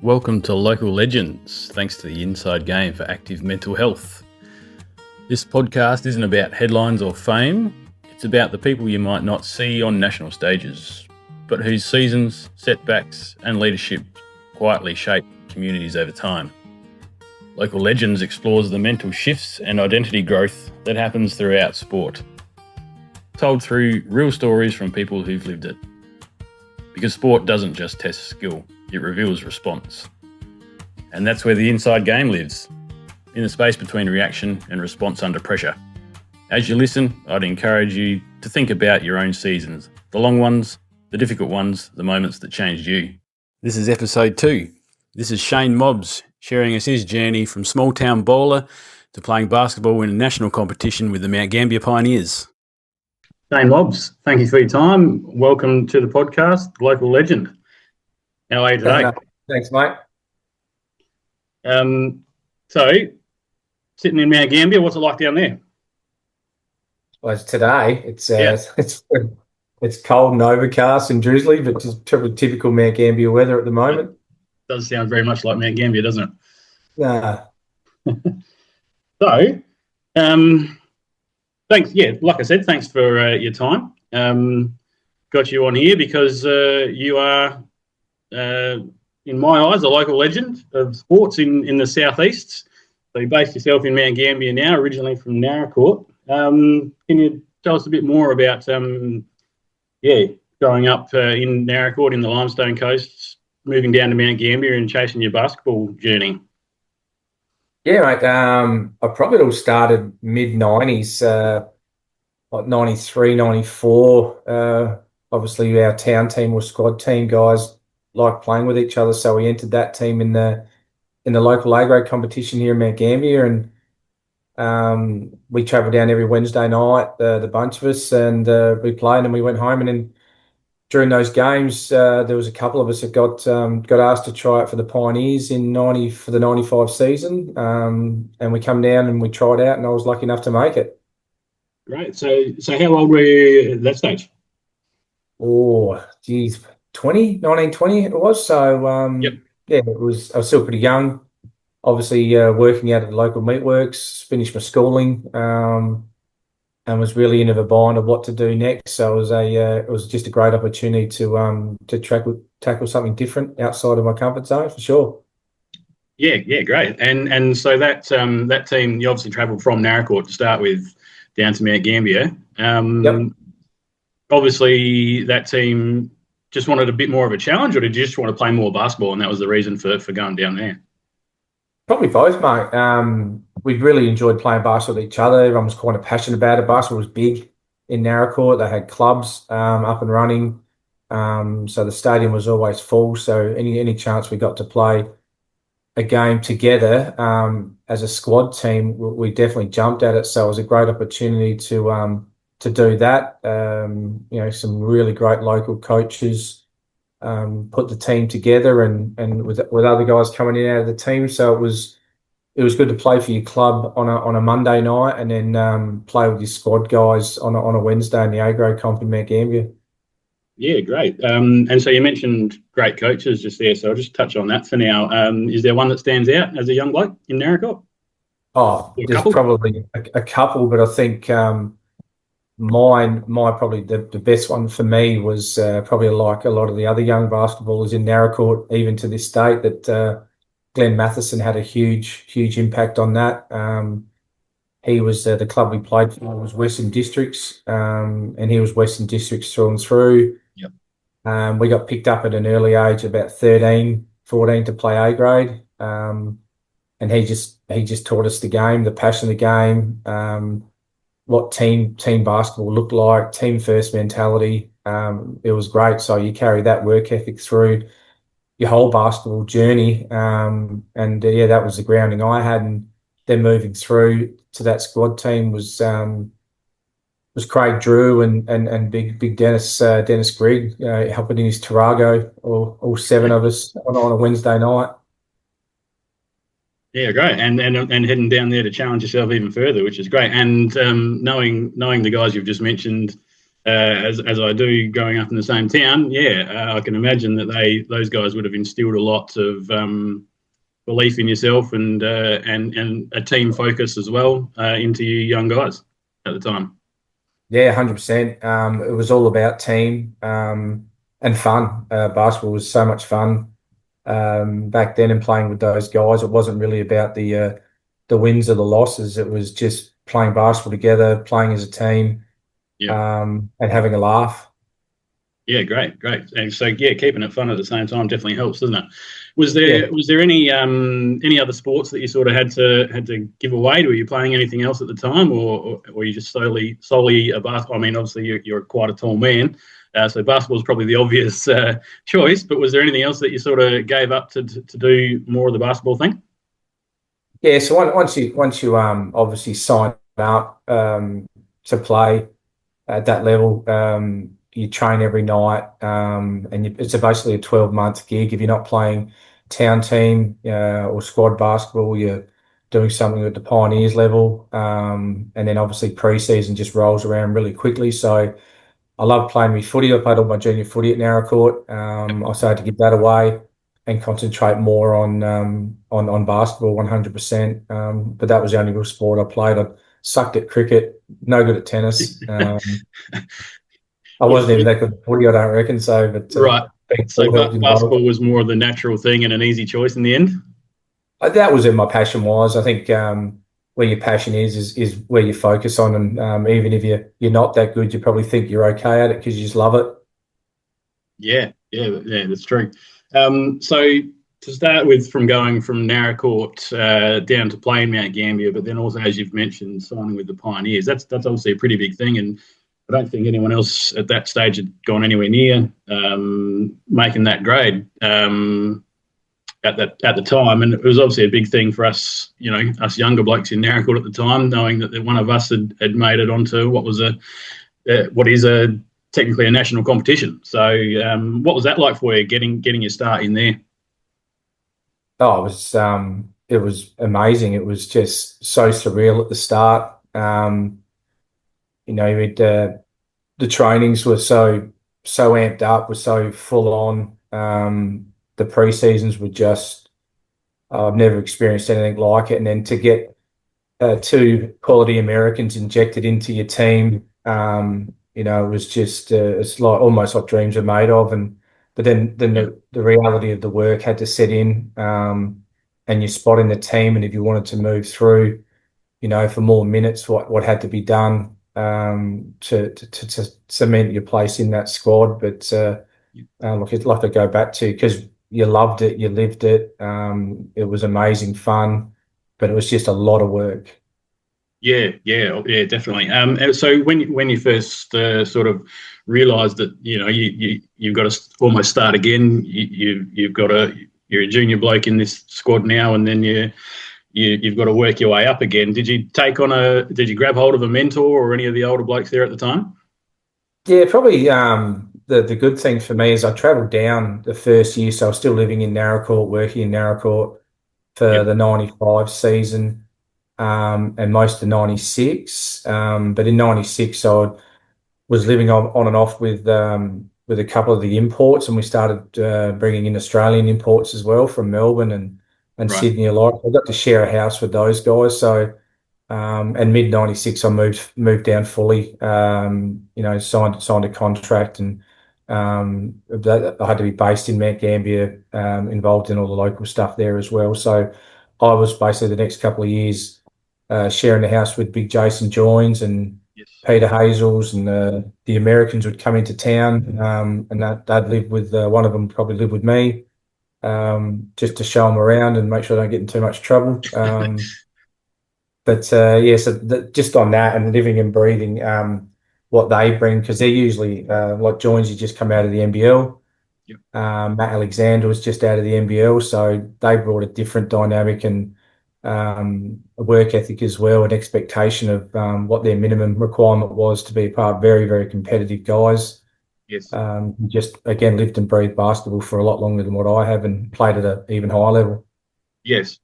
Welcome to Local Legends, thanks to the Inside Game for active mental health. This podcast isn't about headlines or fame, it's about the people you might not see on national stages, but whose seasons, setbacks and leadership quietly shape communities over time. Local Legends explores the mental shifts and identity growth that happens throughout sport, told through real stories from people who've lived it. Because sport doesn't just test skill, it reveals response. And that's where the Inside Game lives, in the space between reaction and response under pressure. As you listen, I'd encourage you to think about your own seasons, the long ones, the difficult ones, the moments that changed you. This is episode 2. This is Shane Mobbs sharing us his journey from small town bowler to playing basketball in a national competition with the Mount Gambier Pioneers. Shane Mobbs, thank you for your time. Welcome to the podcast, Local Legend. How are you today? Thanks, mate. So, sitting in Mount Gambier, what's it like down there? Well, today it's cold and overcast and drizzly, but just typical Mount Gambier weather at the moment. It does sound very much like Mount Gambier, doesn't it? Nah. So, thanks. Yeah, like I said, thanks for your time. Got you on here because you are, in my eyes, a local legend of sports in the southeast. So you based yourself in Mount Gambier now, originally from Naracoorte. Can you tell us a bit more about, growing up in Naracoorte in the Limestone Coast, moving down to Mount Gambier and chasing your basketball journey? Yeah, mate. I probably all started mid-90s, like 93, 94. Obviously, our town team was squad team guys, like playing with each other, so we entered that team in the local A-grade competition here in Mount Gambier, and we travelled down every Wednesday night, the bunch of us, and we played and we went home. And then during those games, there was a couple of us that got asked to try out for the Pioneers for the 95 season, and we come down and we tried out, and I was lucky enough to make it. Great. So how old were you at that stage? Oh, geez, 19, 20 it was. So, Yep. Yeah, I was still pretty young. Obviously, working out at the local meatworks, finished my schooling, and was really in a bind of what to do next. So it was just a great opportunity to tackle something different outside of my comfort zone, for sure. Yeah, great. And so that team, you obviously travelled from Naracoorte to start with down to Mount Gambier. Yep. Obviously, that team just wanted a bit more of a challenge, or did you just want to play more basketball, and that was the reason for going down there? Probably both, mate. We really enjoyed playing basketball with each other. Everyone was quite passionate about it. Basketball was big in Naracoorte. They had clubs up and running, so the stadium was always full. So any chance we got to play a game together as a squad team, we definitely jumped at it. So it was a great opportunity to do that. Some really great local coaches put the team together, and with other guys coming in out of the team. So it was good to play for your club on a Monday night, and then play with your squad guys on a Wednesday in the A-grade comp in Mount Gambier. Yeah, great. And so you mentioned great coaches just there, so I'll just touch on that for now. Is there one that stands out as a young bloke in Naracoorte? Oh, there's probably a couple, but I think my probably the best one for me was probably like a lot of the other young basketballers in Naracoorte, even to this date, that Glenn Matheson had a huge impact on that. He was the club we played for was Western Districts, and he was Western Districts through and through. Yep. We got picked up at an early age, about 13, 14, to play A-grade, and he just taught us the game, the passion of the game, what team basketball looked like, team first mentality. It was great. So you carry that work ethic through your whole basketball journey, that was the grounding I had. And then moving through to that squad team was Craig Drew and big Dennis Grigg, helping in his Tarago, all 7 of us on a Wednesday night. Yeah, great, and heading down there to challenge yourself even further, which is great. And knowing the guys you've just mentioned, as I do growing up in the same town, I can imagine that those guys would have instilled a lot of belief in yourself and a team focus as well into you young guys at the time. Yeah, 100%. It was all about team and fun. Basketball was so much fun back then, and playing with those guys. It wasn't really about the wins or the losses. It was just playing basketball together, playing as a team, and having a laugh. Yeah, great. And so, keeping it fun at the same time definitely helps, doesn't it? Was there any other sports that you sort of had to give away? Were you playing anything else at the time, or were you just solely a basketball? I mean, obviously you're quite a tall man, so basketball is probably the obvious choice. But was there anything else that you sort of gave up to do more of the basketball thing? Yeah. So once you obviously sign up to play at that level. You train every night, and it's basically a 12-month gig. If you're not playing town team or squad basketball, you're doing something at the Pioneers level, and then obviously pre-season just rolls around really quickly. So I love playing my footy. I played all my junior footy at Naracoorte. I started to give that away and concentrate more on basketball 100%. But that was the only real sport I played. I sucked at cricket, no good at tennis. I wasn't even that good at footy, I don't reckon. So, but right. So basketball was more of the natural thing and an easy choice in the end. That was where my passion was. I think where your passion is where you focus on, and even if you're not that good, you probably think you're okay at it because you just love it. Yeah, that's true. So to start with, from going from Naracoorte down to playing Mount Gambier, but then also, as you've mentioned, signing with the Pioneers, that's obviously a pretty big thing, and I don't think anyone else at that stage had gone anywhere near making that grade at the time. And it was obviously a big thing for us, us younger blokes in Naracoorte at the time, knowing that one of us had made it onto what is technically a national competition. So what was that like for you, getting your start in there? Oh, it was amazing. It was just so surreal at the start. The trainings were so amped up, were so full on. The pre-seasons were just, I've never experienced anything like it. And then to get two quality Americans injected into your team, it was just, it's like almost like dreams are made of. But then the reality of the work had to set in, and your spot in the team. And if you wanted to move through, for more minutes, what had to be done to cement your place in that squad. But look, I'd love to go back to, because you loved it, you lived it. It was amazing fun, but it was just a lot of work. Yeah, definitely. So when you first sort of realised that you've got to almost start again, you're a junior bloke in this squad now, and then you've got to work your way up again. Did you grab hold of a mentor or any of the older blokes there at the time? Yeah, probably. The good thing for me is I travelled down the first year, so I was still living in Naracoorte, working in Naracoorte for the 95 season. And most of 96. But in 96, I was living on and off with a couple of the imports, and we started bringing in Australian imports as well from Melbourne and right. Sydney a lot. I got to share a house with those guys. So, and mid 96, I moved down fully. Signed a contract, and I had to be based in Mount Gambier, involved in all the local stuff there as well. So, I was basically the next couple of years sharing the house with Big Jason Joins and Peter Hazels, and the Americans would come into town, and they'd live with one of them, probably live with me, just to show them around and make sure I don't get in too much trouble. Just on that and living and breathing what they bring, because they're usually like Joins, you just come out of the NBL. Yep. Matt Alexander was just out of the NBL, so they brought a different dynamic and a work ethic as well, an expectation of what their minimum requirement was to be a part of very, very competitive guys. Yes. Just, again, lived and breathed basketball for a lot longer than what I have, and played at an even higher level. Yes.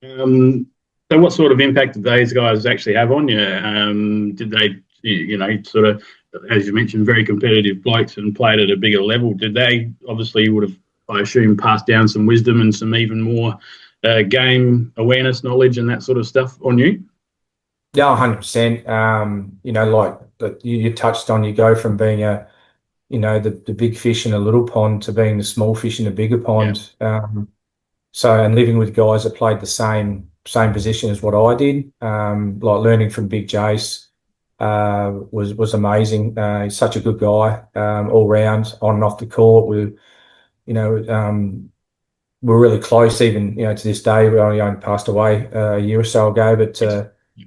So what sort of impact did those guys actually have on you? Did they, sort of as you mentioned, very competitive blokes and played at a bigger level. Did they obviously would have, I assume, passed down some wisdom and some even more game awareness, knowledge, and that sort of stuff on you? Yeah, 100%. Like that you touched on, you go from being the big fish in a little pond to being the small fish in a bigger pond. And living with guys that played the same position as what I did, like learning from Big Jace, was amazing. He's such a good guy, all round, on and off the court. We're really close, even to this day. We only passed away a year or so ago, but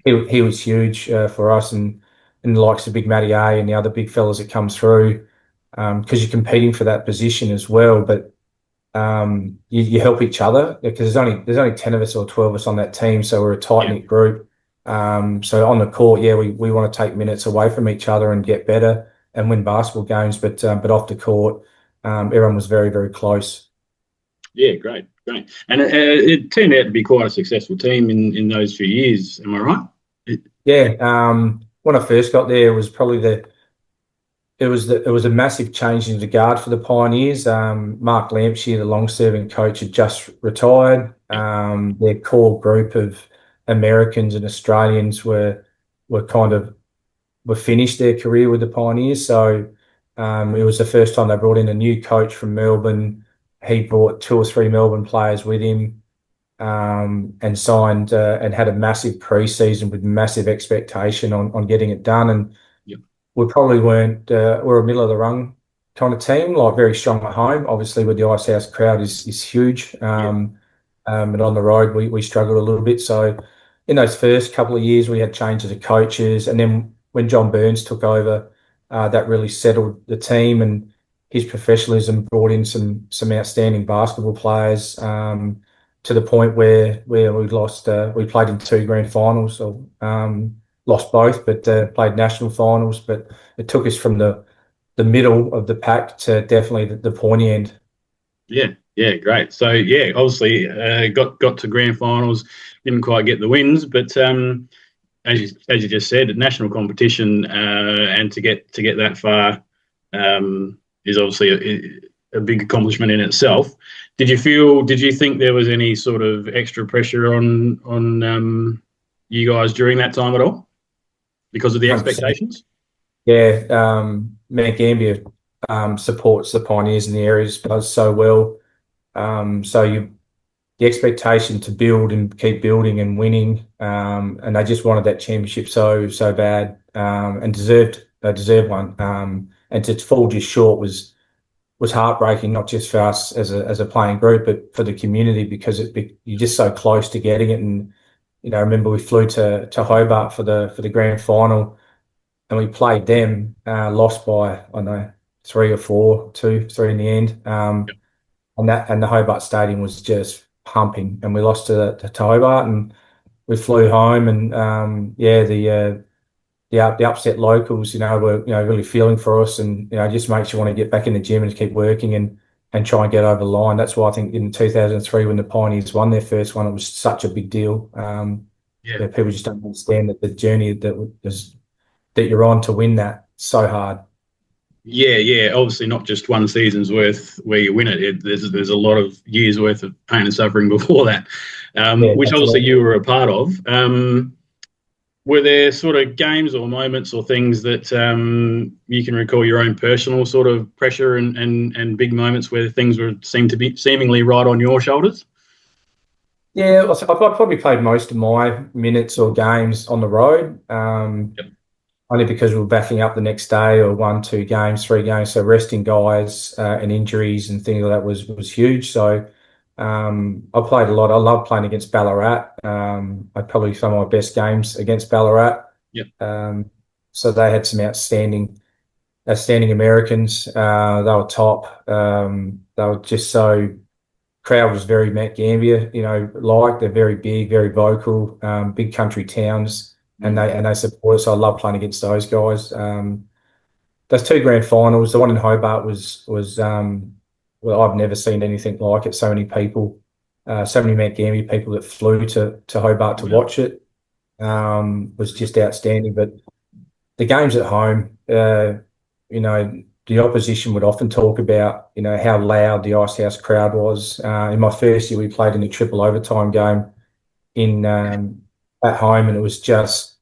he was huge for us, and the likes of Big Matty A and the other big fellas that come through, because you're competing for that position as well. But you help each other, because there's only 10 of us or 12 of us on that team, so we're a tight knit group. So on the court, we want to take minutes away from each other and get better and win basketball games, but off the court, everyone was very, very close. Yeah, great. And it turned out to be quite a successful team in those few years. Am I right? When I first got there, it was probably it was a massive change in regard for the Pioneers. Mark Lampshire, the long-serving coach, had just retired. Their core group of Americans and Australians were finished their career with the Pioneers. So it was the first time they brought in a new coach from Melbourne. He brought 2 or 3 Melbourne players with him, and signed and had a massive pre-season with massive expectation on getting it done. And we probably weren't, we're a middle of the rung kind of team, like very strong at home. Obviously, with the Icehouse crowd is huge. And on the road, we struggled a little bit. So in those first couple of years, we had changes of coaches. And then when John Burns took over, that really settled the team, and his professionalism brought in some outstanding basketball players, to the point where we lost. We played in 2 grand finals, or lost both, but played national finals. But it took us from the middle of the pack to definitely the pointy end. Yeah, great. So obviously got to grand finals, didn't quite get the wins, but as you just said, national competition, and to get that far is obviously a big accomplishment in itself. Did you think there was any sort of extra pressure on you guys during that time at all, because of the 100%. expectations? Yeah, Mount Gambier supports the Pioneers in the areas, does so well. The expectation to build and keep building and winning, and they just wanted that championship so bad, and they deserved one. And to fall just short was heartbreaking, not just for us as a playing group, but for the community, because you're just so close to getting it. And I remember we flew to Hobart for the grand final, and we played them, lost by, I don't know, 3 or 4, 2, 3 in the end. And the Hobart Stadium was just pumping, and we lost to Hobart, and we flew home, and the upset locals, were really feeling for us, and just makes you want to get back in the gym and keep working and try and get over the line. That's why I think in 2003, when the Pioneers won their first one, it was such a big deal. People just don't understand that the journey that you're on to win that so hard. Yeah. Obviously, not just one season's worth where you win it. There's a lot of years worth of pain and suffering before that, which obviously you were a part of. Were there sort of games or moments or things that you can recall your own personal sort of pressure and big moments where things seemed to be seemingly right on your shoulders? Yeah, I probably played most of my minutes or games on the road. Only because we were backing up the next day, or 1, 2 games, 3 games. So resting guys and injuries and things like that was huge. So I played a lot. I love playing against Ballarat. I probably some of my best games against Ballarat. So they had some outstanding Americans. They were top. They were just so. Crowd was very Mount Gambier. They're very big, very vocal, big country towns. And they support us. So I love playing against those guys. Those 2 grand finals, the one in Hobart was I've never seen anything like it. So many people, so many Mount Gambier people that flew to Hobart to watch it, was just outstanding. But the games at home, you know, the opposition would often talk about, you know, how loud the Icehouse crowd was. In my first year, we played in a triple overtime game in at home, and it was just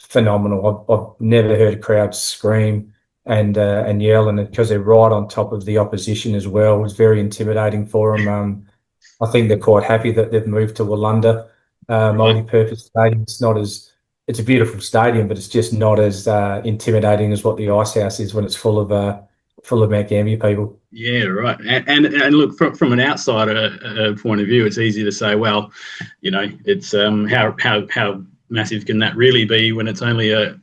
phenomenal. I've never heard a crowd scream and yell, and because they're right on top of the opposition as well, it was very intimidating for them. I think they're quite happy that they've moved to Wallunda Right. multi-purpose stadium. It's a beautiful stadium, but it's just not as intimidating as what the Icehouse is when it's full of Mount Gambier people. Yeah, right. And look, from an outsider point of view, it's easy to say, well, you know, it's how massive can that really be when it's only a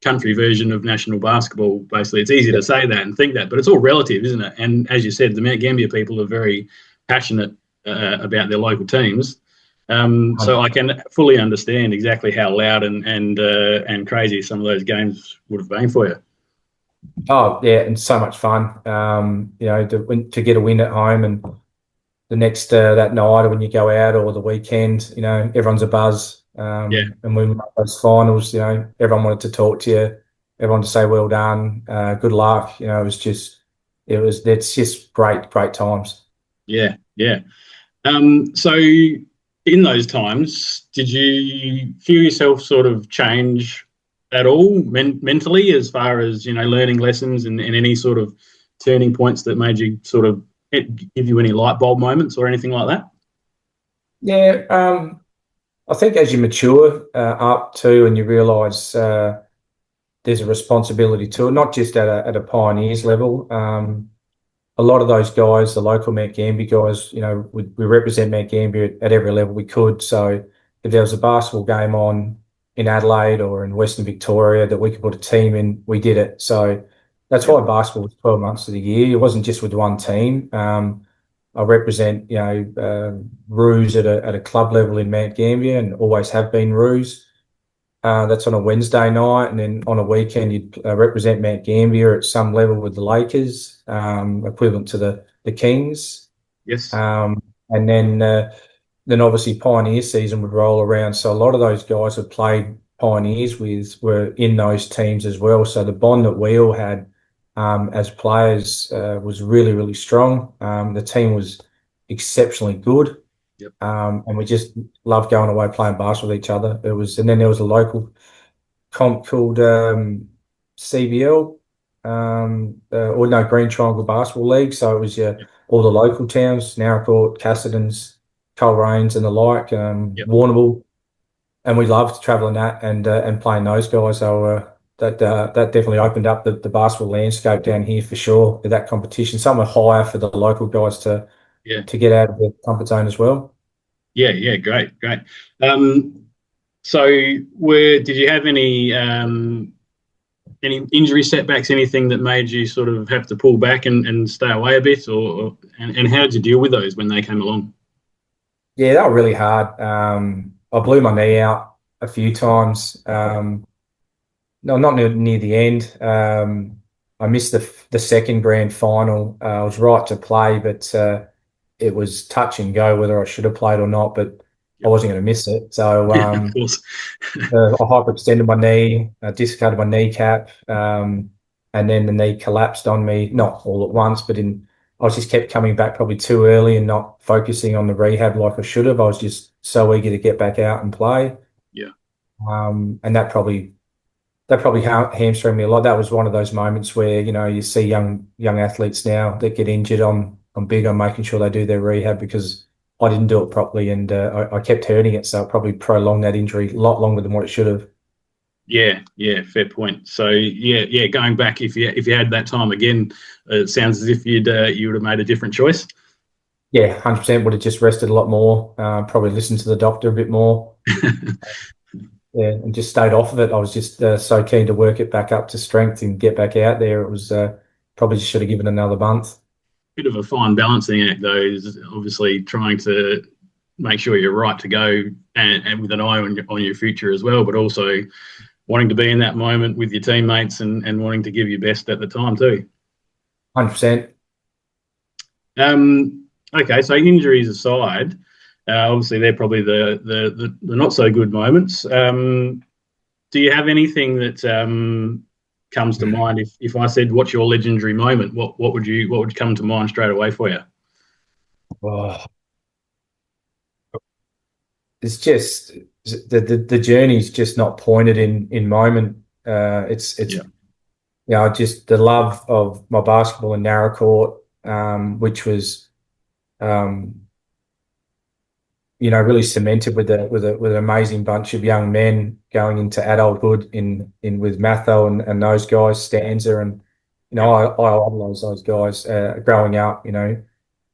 country version of national basketball. Basically, it's easy to say that and think that, but it's all relative, isn't it? And as you said, the Mount Gambier people are very passionate about their local teams. So I can fully understand exactly how loud and crazy some of those games would have been for you. Oh yeah, and so much fun. You know, to get a win at home, and the next that night, or when you go out, or the weekend, you know, everyone's a buzz. Yeah, And when we made those finals, you know, everyone wanted to talk to you, everyone to say well done, good luck. You know, it's just great times. yeah, yeah. So in those times, did you feel yourself sort of change at all mentally, as far as, you know, learning lessons and any sort of turning points that made you sort of give you any light bulb moments or anything like that? Yeah, I think as you mature up too, and you realise there's a responsibility to it, not just at a pioneers level. A lot of those guys, the local Mount Gambier guys, you know, we represent Mount Gambier at every level we could. So if there was a basketball game on in Adelaide or in Western Victoria that we could put a team in, we did it. So that's why basketball was 12 months of the year. It wasn't just with one team. I represent, you know, Roos at a club level in Mount Gambier, and always have been Roos. That's on a Wednesday night, and then on a weekend you'd represent Mount Gambier at some level with the Lakers, equivalent to the Kings. Yes. And then obviously Pioneer season would roll around, so a lot of those guys that played Pioneers with were in those teams as well. So the bond that we all had as players was really strong. The team was exceptionally good. Yep. And we just loved going away playing basketball with each other. And then there was a local comp called CBL, or no, Green Triangle Basketball League. So it was all the local towns, Narracourt, Cassidyns, Coleraines and the like, Warrnambool. And we loved travelling that and playing those guys. So that definitely opened up the basketball landscape down here for sure with that competition. Some were higher for the local guys to get out of the comfort zone as well. Yeah, great. So did you have any injury setbacks, anything that made you sort of have to pull back and stay away a bit, and how did you deal with those when they came along? Yeah, they were really hard. I blew my knee out a few times. No, not near the end. I missed the second grand final. I was right to play, but it was touch and go whether I should have played or not. But I wasn't going to miss it. So Of course. I hyperextended my knee, dislocated my kneecap, and then the knee collapsed on me. Not all at once, but I just kept coming back probably too early and not focusing on the rehab like I should have. I was just so eager to get back out and play. Yeah. And that probably hamstringed me a lot. That was one of those moments where, you know, you see young athletes now that get injured. I'm big on making sure they do their rehab because I didn't do it properly, and I kept hurting it, so it probably prolonged that injury a lot longer than what it should have. Yeah, fair point. So going back, if you had that time again, it sounds as if you would have made a different choice. Yeah, 100%. Would have just rested a lot more. Probably listened to the doctor a bit more. Yeah, and just stayed off of it. I was just so keen to work it back up to strength and get back out there. It was probably just should have given another month. Bit of a fine balancing act, though, is obviously trying to make sure you're right to go and with an eye on your future as well, but also wanting to be in that moment with your teammates and wanting to give your best at the time too. 100%. Okay, so injuries aside, obviously they're probably the not so good moments. Do you have anything that comes to mind? If I said, "What's your legendary moment?" What would come to mind straight away for you? Oh, it's just the journey's just not pointed in moment. It's Yeah. just the love of my basketball in Narracourt, which was um, really cemented with an amazing bunch of young men going into adulthood in with Matho and those guys, Stanza, and I idolise those guys growing up.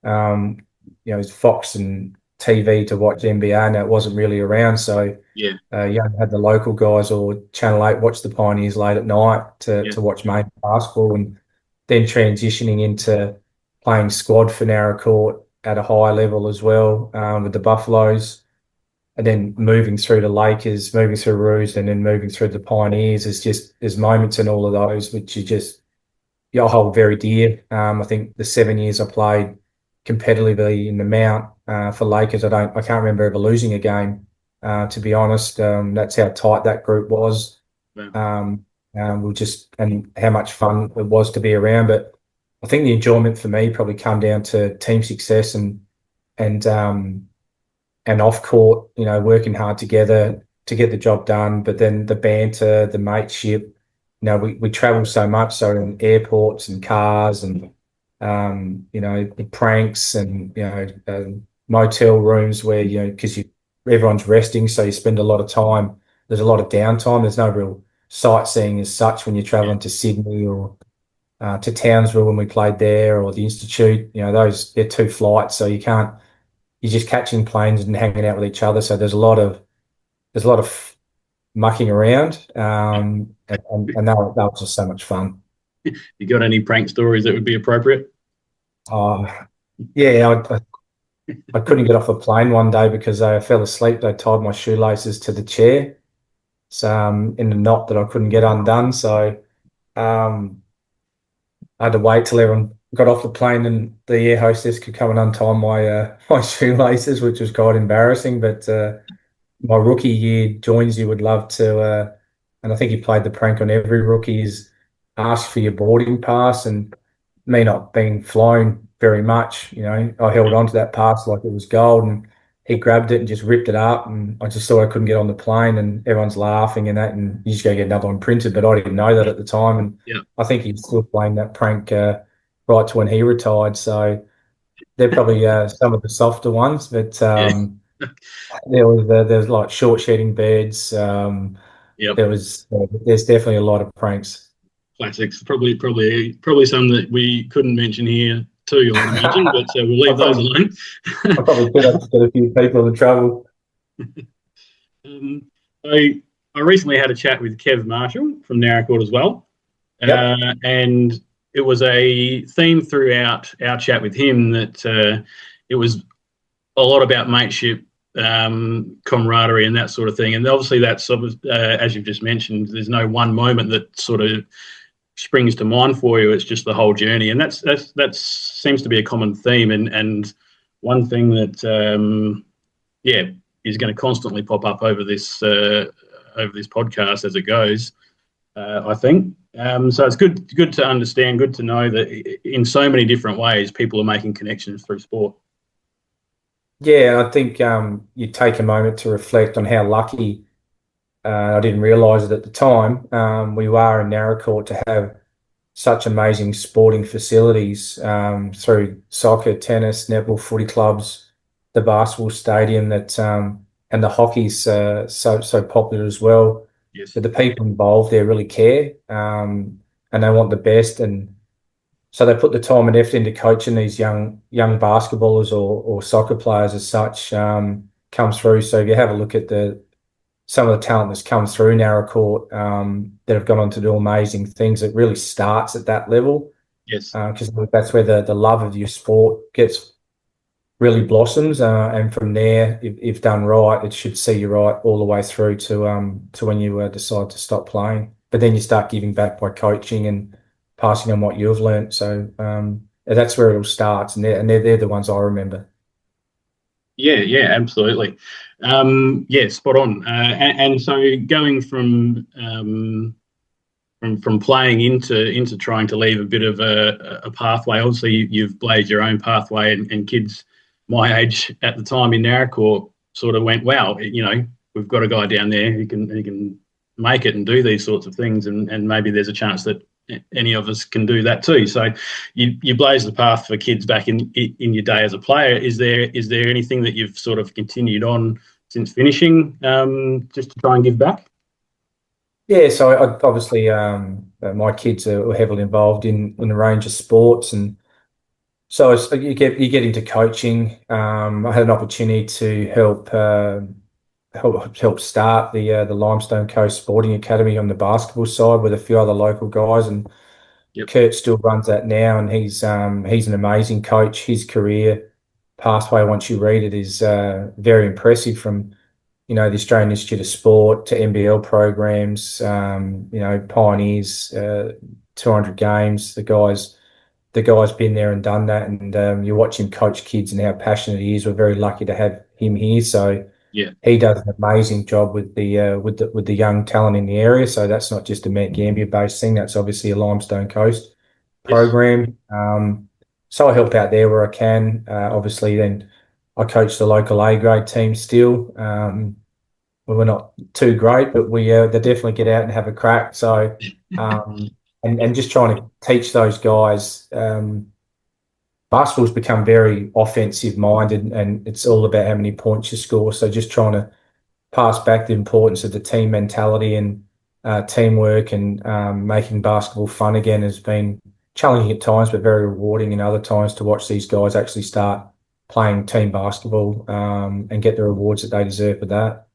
Um, it's Fox and TV to watch NBA, and it wasn't really around. So Yeah. you had the local guys or Channel 8 watch the Pioneers late at night to watch major basketball, and then transitioning into playing squad for Narracourt at a high level as well with the Buffaloes, and then moving through the Lakers, moving through Roos, and then moving through the Pioneers. There's moments in all of those which I hold very dear. I think the 7 years I played competitively in the Mount for Lakers, I can't remember ever losing a game. To be honest, that's how tight that group was. Wow. And how much fun it was to be around. But I think the enjoyment for me probably come down to team success and off court, working hard together to get the job done. But then the banter, the mateship, we travel so much, so in airports and cars and the pranks and motel rooms where because everyone's resting, so you spend a lot of time. There's a lot of downtime. There's no real sightseeing as such when you're traveling to Sydney or to Townsville when we played there, or the Institute. They're 2 flights, so you're just catching planes and hanging out with each other. So there's a lot of mucking around, and that was just so much fun. You got any prank stories that would be appropriate? Yeah, I couldn't get off the plane one day because I fell asleep. They tied my shoelaces to the chair, so in a knot that I couldn't get undone. So I had to wait till everyone got off the plane and the air hostess could come and untie my shoelaces, which was quite embarrassing. But my rookie year, Joinsy would love to, and I think he played the prank on every rookie, is ask for your boarding pass. And me not being flown very much, I held on to that pass like it was gold, and he grabbed it and just ripped it up, and I just thought I couldn't get on the plane, and everyone's laughing and that, and you just go get another one printed, but I didn't know that at the time, and I think he's still playing that prank right to when he retired. So they're probably some of the softer ones, but there's like short shedding beds. There's definitely a lot of pranks. Classics. Probably some that we couldn't mention here too, I'd imagine, but we'll leave those alone. I probably could have got a few people in trouble. I recently had a chat with Kev Marshall from Narracourt as well, and it was a theme throughout our chat with him that it was a lot about mateship, camaraderie, and that sort of thing. And obviously, that's as you've just mentioned, there's no one moment that sort of springs to mind for you. It's just the whole journey, and that seems to be a common theme. And one thing that is going to constantly pop up over this podcast as it goes. I think so. It's good to understand. Good to know that in so many different ways, people are making connections through sport. Yeah, I think you take a moment to reflect on how lucky. I didn't realise it at the time. We were in Narracourt to have such amazing sporting facilities through soccer, tennis, netball, footy clubs, the basketball stadium and the hockey's so popular as well. Yes. But the people involved there really care and they want the best, and so they put the time and effort into coaching these young basketballers or soccer players as such comes through. So if you have a look at some of the talent that's come through Narracourt that have gone on to do amazing things, it really starts at that level. Yes. Because that's where the love of your sport really blossoms, and from there, if done right, it should see you right all the way through to when you decide to stop playing. But then you start giving back by coaching and passing on what you've learnt. So that's where it all starts, and they're the ones I remember. Yeah, absolutely. Yeah, spot on. And so going from playing into trying to leave a bit of a pathway. Obviously, you've blazed your own pathway, and kids my age at the time in Naracoorte sort of went, "Wow, we've got a guy down there who can make it and do these sorts of things, and maybe there's a chance that any of us can do that too." So you blaze the path for kids back in your day as a player. Is there anything that you've sort of continued on since finishing, just to try and give back? Yeah, so obviously my kids are heavily involved in a range of sports, and so you get into coaching. I had an opportunity to help start the Limestone Coast Sporting Academy on the basketball side with a few other local guys, and Yep. Kurt still runs that now, and he's an amazing coach. His career pathway, once you read it, is very impressive. From the Australian Institute of Sport to NBL programs, Pioneers, 200 games. The guy's been there and done that, and you watch him coach kids and how passionate he is. We're very lucky to have him here. So Yeah. he does an amazing job with the young talent in the area. So that's not just a Mount Gambier based thing. That's obviously a Limestone Coast Yes. program. So I help out there where I can. Obviously, then I coach the local A grade team still. Well, we're not too great, but they definitely get out and have a crack. So, and just trying to teach those guys. Basketball's become very offensive minded, and it's all about how many points you score. So, just trying to pass back the importance of the team mentality and teamwork, and making basketball fun again has been challenging at times, but very rewarding in other times to watch these guys actually start playing team basketball and get the rewards that they deserve for that.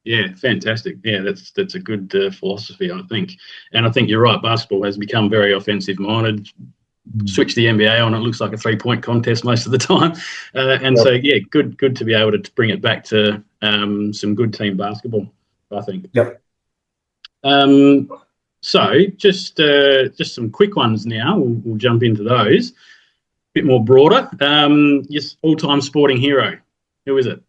Yeah, fantastic. Yeah, that's a good philosophy, I think. And I think you're right. Basketball has become very offensive minded. Switch the NBA on, it looks like a 3-point contest most of the time. And Yep. so, yeah, good to be able to bring it back to some good team basketball, I think. Yep. So just some quick ones now. We'll jump into those. A bit more broader. Yes, all-time sporting hero. Who is it?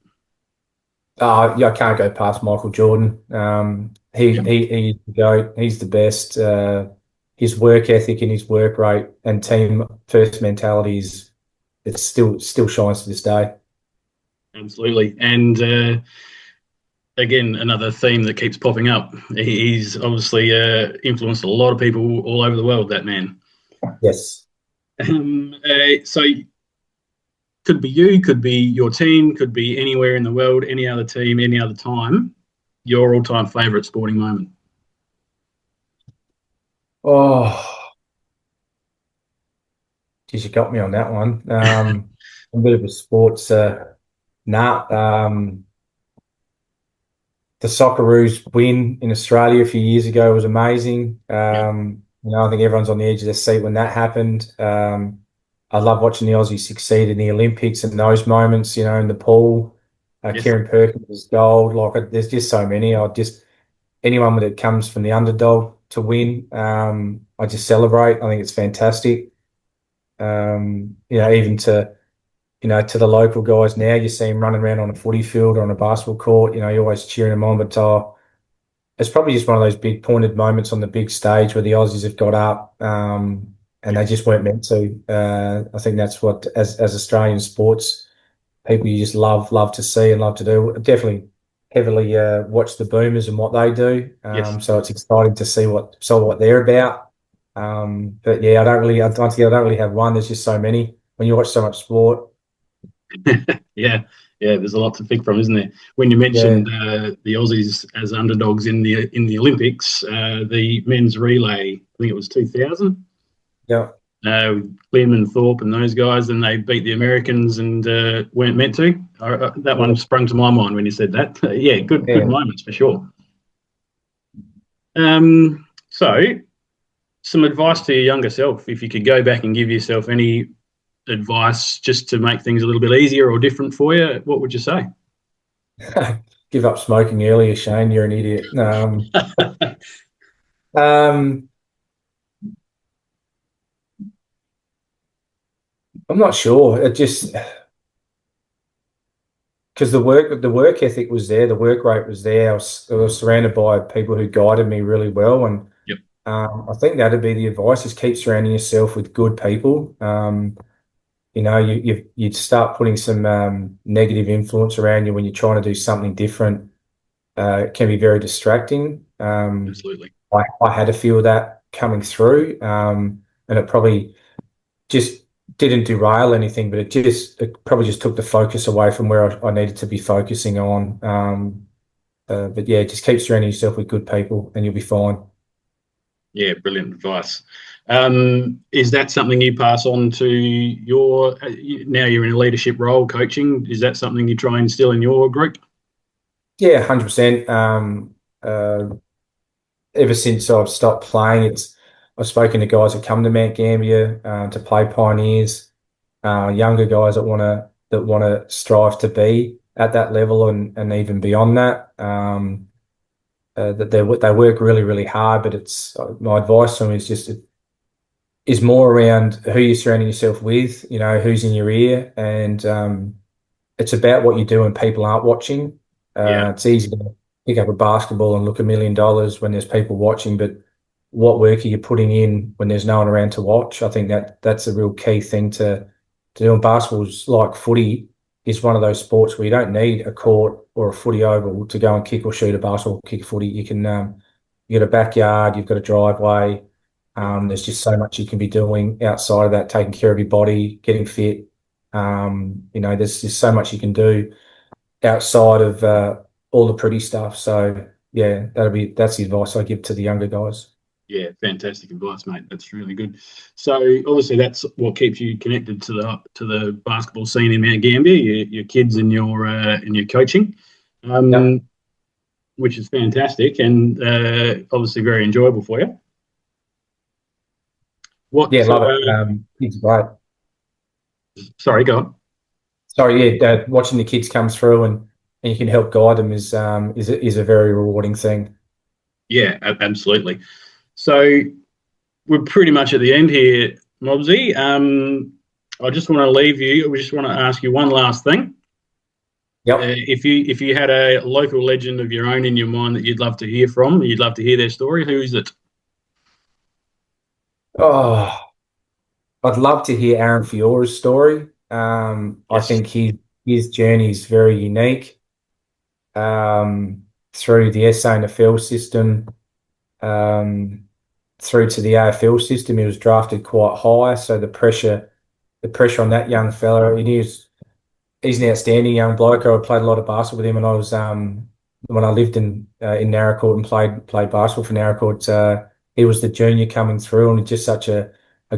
Yeah, I can't go past Michael Jordan. Yep. He's the GOAT. He's the best. His work ethic and his work rate and team first mentality it still shines to this day. Absolutely. And again, another theme that keeps popping up. He's obviously influenced a lot of people all over the world, that man. Yes. So could be you, could be your team, could be anywhere in the world, any other team, any other time. Your all-time favourite sporting moment. Oh, geez, you got me on that one. A bit of a sports nut. The Socceroos win in Australia a few years ago was amazing. Yep. I think everyone's on the edge of their seat when that happened. I love watching the Aussies succeed in the Olympics and those moments, in the pool. Yes. Kieran Perkins' gold. There's just so many. Anyone that comes from the underdog to win, I just celebrate. I think it's fantastic. Even to the local guys now, you see them running around on a footy field or on a basketball court. You're always cheering them on, but it's probably just one of those big pointed moments on the big stage where the Aussies have got up, and they just weren't meant to. I think that's what, as Australian sports people, you just love to see and love to do. Definitely heavily watch the Boomers and what they do. Yes. So it's exciting to see what they're about. But yeah, I don't really have one. There's just so many when you watch so much sport. Yeah. Yeah, there's a lot to pick from, isn't there? When you Yeah, mentioned the Aussies as underdogs in the Olympics, the men's relay, I think it was 2000. yeah, Liam and Thorpe and those guys, and they beat the Americans and weren't meant to. That one sprung to my mind when you said that. Yeah, good moments for sure. So, some advice to your younger self. If you could go back and give yourself any advice just to make things a little bit easier or different for you, what would you say? Give up smoking earlier, Shane. You're an idiot. Um, I'm not sure. because the work ethic was there, the work rate was there. I was surrounded by people who guided me really well, and Yep. I think that'd be the advice: is keep surrounding yourself with good people. You'd start putting some negative influence around you when you're trying to do something different. It can be very distracting. Absolutely. I had a feel of that coming through, and it probably just didn't derail anything, but it probably just took the focus away from where I needed to be focusing on. But yeah, just keep surrounding yourself with good people, and you'll be fine. Yeah, brilliant advice. Is that something you pass on to your, now you're in a leadership role, coaching? Is that something you try and instill in your group? Yeah, 100%. Ever since I've stopped playing, I've spoken to guys that come to Mount Gambier to play Pioneers, younger guys that want to strive to be at that level and even beyond that. That they work really really hard, but it's my advice to them is more around who you're surrounding yourself with. Who's in your ear, and it's about what you do when people aren't watching. Yeah, It's easy to pick up a basketball and look $1 million when there's people watching, but what work are you putting in when there's no one around to watch? I think that's a real key thing to do. And basketball's like footy, is one of those sports where you don't need a court or a footy oval to go and kick or shoot a basketball, kick a footy. You can you've got a backyard, you've got a driveway. There's just so much you can be doing outside of that, taking care of your body, getting fit. There's just so much you can do outside of all the pretty stuff. So yeah, that's the advice I give to the younger guys. yeah, fantastic advice, mate. That's really good. So obviously that's what keeps you connected to the basketball scene in Mount Gambier, your kids and your coaching, Yep. which is fantastic and obviously very enjoyable for you. What? Yeah, love it. It's great. Sorry, go on. Sorry, yeah, watching the kids come through and you can help guide them is a very rewarding thing. Yeah, absolutely. So we're pretty much at the end here, Mobsy. I just want to leave you. We just want to ask you one last thing. Yep. If you had a local legend of your own in your mind that you'd love to hear from, you'd love to hear their story, who is it? Oh, I'd love to hear Aaron Fiora's story. I Yes. think his journey is very unique. Through the SANFL system, through to the AFL system, he was drafted quite high. So the pressure on that young fella, he's an outstanding young bloke. I played a lot of basketball with him, and I was when I lived in Naracoorte and played basketball for Naracoorte. He was the junior coming through, and just such a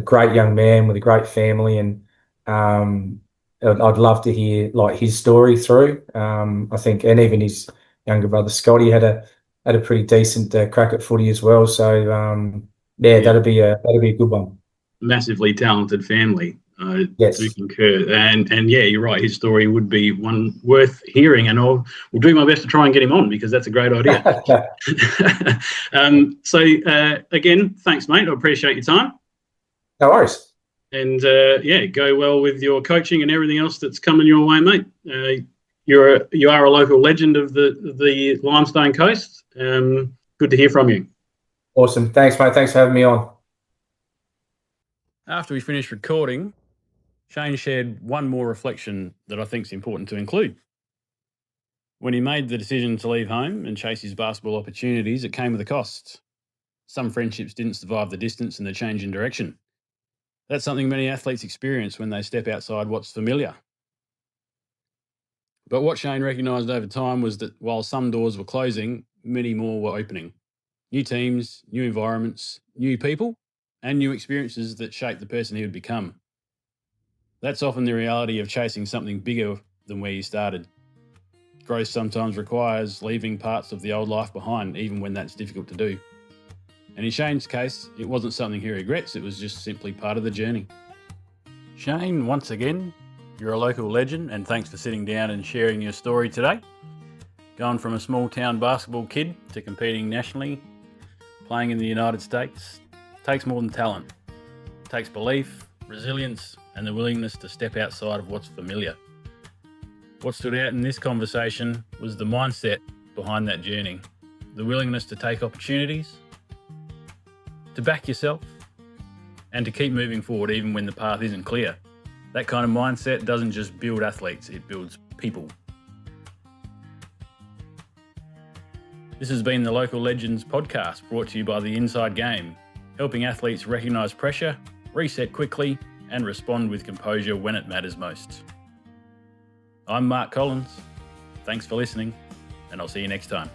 great young man with a great family. And I'd love to hear like his story through. I think, and even his younger brother Scotty had a pretty decent crack at footy as well. So yeah, Yeah. that'd be a good one. Massively talented family. I Yes. do concur. And yeah, you're right. His story would be one worth hearing, and we'll do my best to try and get him on because that's a great idea. So again, thanks, mate. I appreciate your time. No worries. And yeah, go well with your coaching and everything else that's coming your way, mate. You are a local legend of the Limestone Coast. Good to hear from you. Awesome. Thanks, mate. Thanks for having me on. After we finished recording, Shane shared one more reflection that I think is important to include. When he made the decision to leave home and chase his basketball opportunities, it came with a cost. Some friendships didn't survive the distance and the change in direction. That's something many athletes experience when they step outside what's familiar. But what Shane recognised over time was that while some doors were closing, many more were opening. New teams, new environments, new people, and new experiences that shaped the person he would become. That's often the reality of chasing something bigger than where you started. Growth sometimes requires leaving parts of the old life behind, even when that's difficult to do. And in Shane's case, it wasn't something he regrets, it was just simply part of the journey. Shane, once again, you're a local legend, and thanks for sitting down and sharing your story today. Going from a small town basketball kid to competing nationally, playing in the United States, takes more than talent. It takes belief, resilience, and the willingness to step outside of what's familiar. What stood out in this conversation was the mindset behind that journey, the willingness to take opportunities, to back yourself, and to keep moving forward even when the path isn't clear. That kind of mindset doesn't just build athletes, it builds people. This has been the Local Legends podcast, brought to you by The Inside Game, helping athletes recognise pressure, reset quickly, and respond with composure when it matters most. I'm Mark Collins. Thanks for listening, and I'll see you next time.